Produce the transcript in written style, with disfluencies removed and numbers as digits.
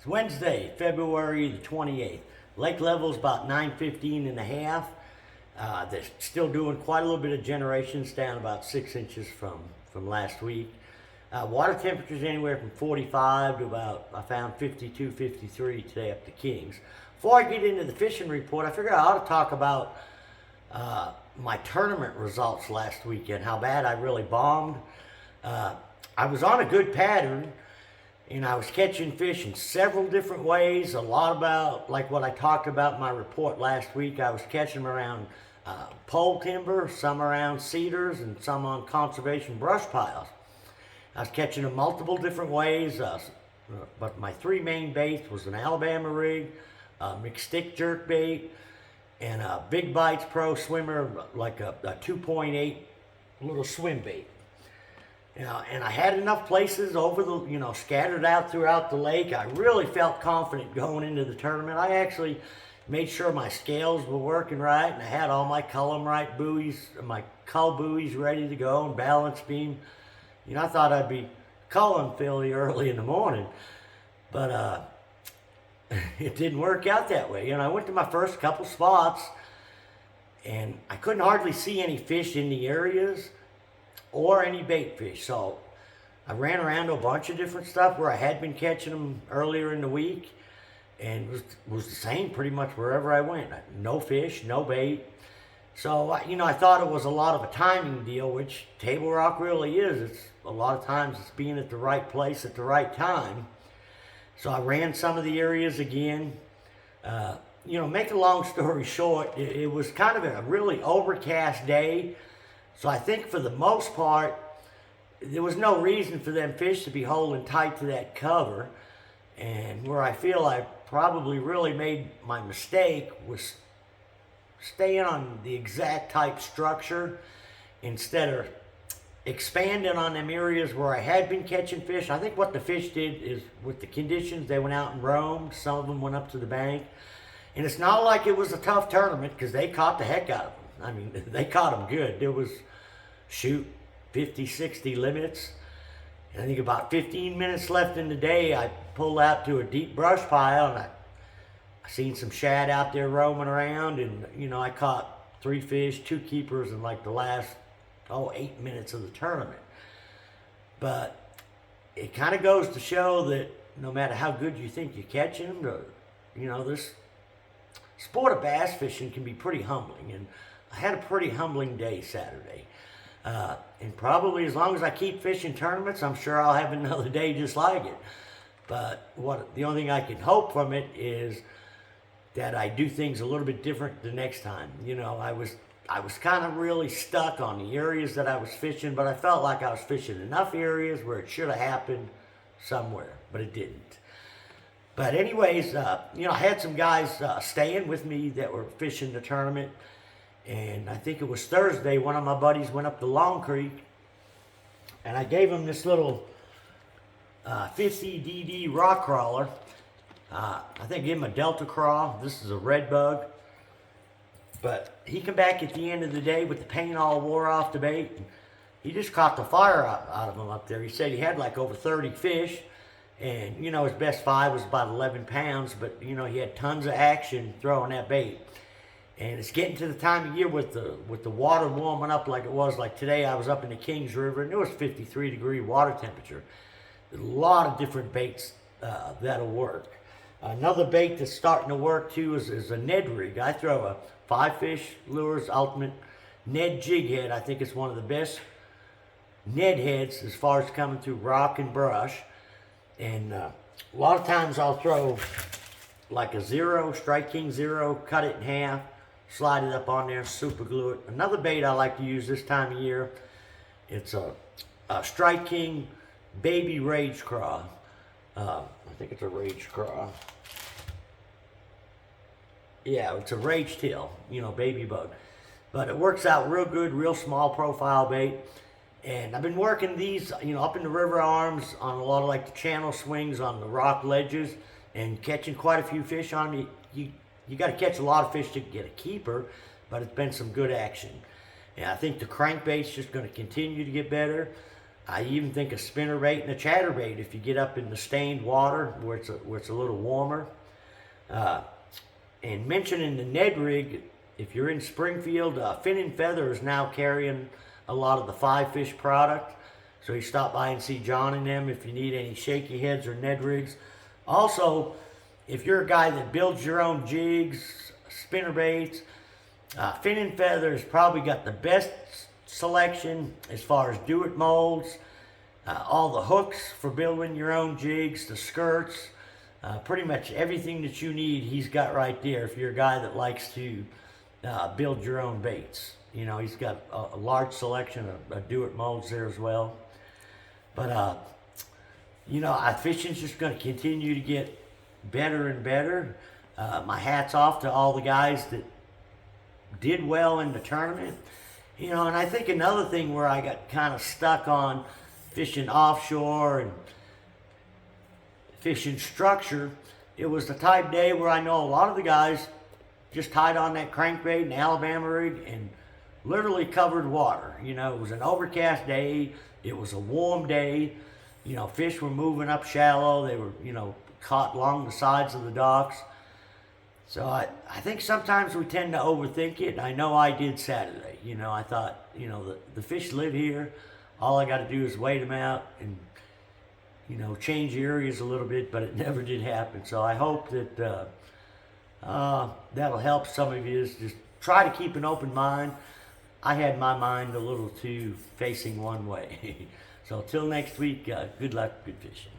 It's Wednesday, February the 28th. Lake level is about 915 and a half. They're still doing quite a little bit of generations, down about 6 inches from last week. Water temperatures anywhere from 45 to about, I found 52, 53 today up to Kings. Before I get into the fishing report, I figured I ought to talk about my tournament results last weekend, how bad I really bombed. I was on a good pattern, and I was catching fish in several different ways. A lot about, like what I talked about in my report last week. I was catching them around pole timber, some around cedars, and some on conservation brush piles. I was catching them multiple different ways, but my three main baits was an Alabama rig, a mixed stick jerk bait, and a Big Bites Pro swimmer, like a 2.8 little swim bait. And I had enough places over the, scattered out throughout the lake. I really felt confident going into the tournament. I actually made sure my scales were working right, and I had all my cullen right buoys, my cull buoys ready to go, and balance beam. I thought I'd be culling fairly early in the morning, but it didn't work out that way. I went to my first couple spots, and I couldn't hardly see any fish in the areas or any bait fish. So I ran around to a bunch of different stuff where I had been catching them earlier in the week, and was the same pretty much wherever I went. No fish, no bait. So, I thought it was a lot of a timing deal, which Table Rock really is. It's a lot of times it's being at the right place at the right time. So I ran some of the areas again. Make a long story short, it was kind of a really overcast day. So I think for the most part, there was no reason for them fish to be holding tight to that cover. And where I feel I probably really made my mistake was staying on the exact type structure instead of expanding on them areas where I had been catching fish. I think what the fish did is, with the conditions, they went out and roamed. Some of them went up to the bank. And it's not like it was a tough tournament, because they caught the heck out of them. I mean, they caught them good. There was, 50, 60 limits. And I think about 15 minutes left in the day, I pulled out to a deep brush pile, and I seen some shad out there roaming around, and, I caught 3 fish, 2 keepers in like the last, 8 minutes of the tournament. But it kind of goes to show that no matter how good you think you're catching them, this sport of bass fishing can be pretty humbling. And I had a pretty humbling day Saturday. And probably as long as I keep fishing tournaments, I'm sure I'll have another day just like it. But the only thing I can hope from it is that I do things a little bit different the next time. I was kind of really stuck on the areas that I was fishing, but I felt like I was fishing enough areas where it should have happened somewhere, but it didn't. But anyways, I had some guys staying with me that were fishing the tournament. And I think it was Thursday, one of my buddies went up to Long Creek, and I gave him this little 50 DD rock crawler. I think I gave him a Delta Craw. This is a red bug. But he came back at the end of the day with the paint all wore off the bait. And he just caught the fire out of him up there. He said he had like over 30 fish. And, his best 5 was about 11 pounds. But, he had tons of action throwing that bait. And it's getting to the time of year with the water warming up like it was. Like today, I was up in the Kings River, and it was 53-degree water temperature. There's a lot of different baits that'll work. Another bait that's starting to work too is a Ned rig. I throw a 5-fish lures ultimate Ned jig head. I think it's one of the best Ned heads as far as coming through rock and brush. And a lot of times I'll throw like a Strike King Zero, cut it in half, slide it up on there, super glue it. Another bait I like to use this time of year, it's a Strike King Baby Rage Craw. I think it's a Rage Craw. Yeah, it's a Rage Tail, baby bug. But it works out real good, real small profile bait. And I've been working these, up in the river arms on a lot of like the channel swings on the rock ledges, and catching quite a few fish on them. You got to catch a lot of fish to get a keeper, but it's been some good action. And I think the crankbait's just going to continue to get better. I even think a spinnerbait and a chatterbait if you get up in the stained water where it's a little warmer. And mentioning the Ned rig, if you're in Springfield, Fin and Feather is now carrying a lot of the Five Fish product. So you stop by and see John and them if you need any shaky heads or Ned rigs. Also, if you're a guy that builds your own jigs, spinnerbaits, Fin and Feather has probably got the best selection as far as do-it molds, all the hooks for building your own jigs, the skirts, pretty much everything that you need he's got right there if you're a guy that likes to build your own baits. You know, he's got a large selection of do-it molds there as well. But, you know, fishing's just going to continue to get better and better. My hat's off to all the guys that did well in the tournament. You know, and I think another thing where I got kind of stuck on fishing offshore and fishing structure, it was the type day where I know a lot of the guys just tied on that crankbait and Alabama rig and literally covered water. You know, it was an overcast day. It was a warm day. You know, fish were moving up shallow. They were, you know, caught along the sides of the docks. So I think sometimes we tend to overthink it. I know I did Saturday. You know, I thought, you know, the fish live here. All I got to do is wait them out and, you know, change the areas a little bit, but it never did happen. So I hope that that'll help some of you. Just try to keep an open mind. I had my mind a little too facing one way. So till next week, good luck, good fishing.